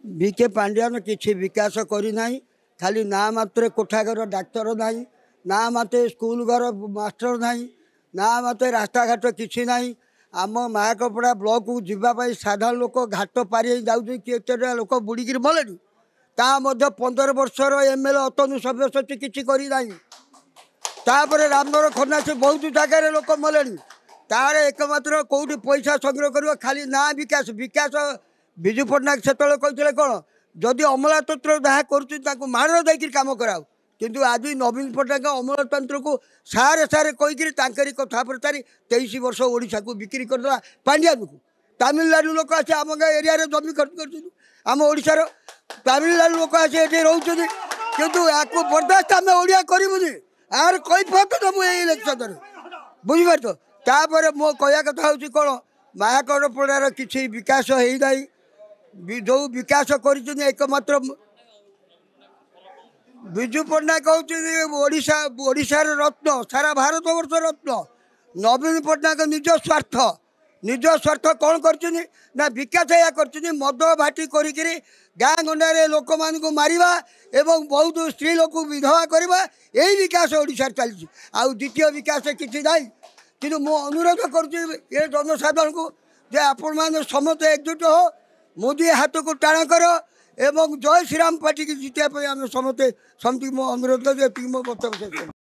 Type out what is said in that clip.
BK Pandian किसी विकास करना खाली ना मात्र कोठाघर डाक्तर ना ना मात्र स्कूल घर मास्टर ना ना मात्र रास्ता घाट किसी ना आम मायाकपड़ा ब्लॉक को जीवाई साधारण लोक घाट पारि जाऊँ किए लोक बुड़ी मले ता 15 वर्षर एमएलए अतनु सब्यसाची किसी करना तापर रामनगर खन्ना से बहुत जगार लोक मले तार एकमात्र कौटी पैसा संग्रह कर खाली ना विकास विकास विजु पट्टनायक से कहते कौन जदि अमलातंत्र जहाँ कर माड़ देकर कम कराओ किंतु आज नवीन पट्टनायक अमलातंत्र को सारे सारे कहीकि कथा प्रचारी 23 वर्ष ओडिशा को बिक्री करदेला पांड्यान को तमिलनाडु लोक आसे आम एरिया जमी खर्च कर ओडार तमिलनाडु लोक आसे ये रोचे कितु या बर्दास्त आम ओडिया करूनी यार कई पात दबू इलेक्शन बुझीपार तापर मो कहया कथा हूँ कौन मायाकपड़ार किसी विकास होना जो विकास कर एकमात्र विजु पट्टनायक हूँ ओडिशार रत्न सारा भारत वर्ष रत्न नवीन पट्टनायक निज स्वार्थ कौन कर विकास या कर मद भाटी कर गाँ गंडारे लोक मान मारिबा एवं बहुत स्त्री लोक विधवा करवा यही विकास ओडिशा चलती आउ द्वितीय विकास किसी ना कि मु अनुरोध कर जनसाधारण को जे आपण मैंने समस्त एकजुट हो मोदी हाथ को टाण कर एवं जय श्रीराम पार्टी की जितिया आम समस्ते समझ मो अनुरोध ये मो बत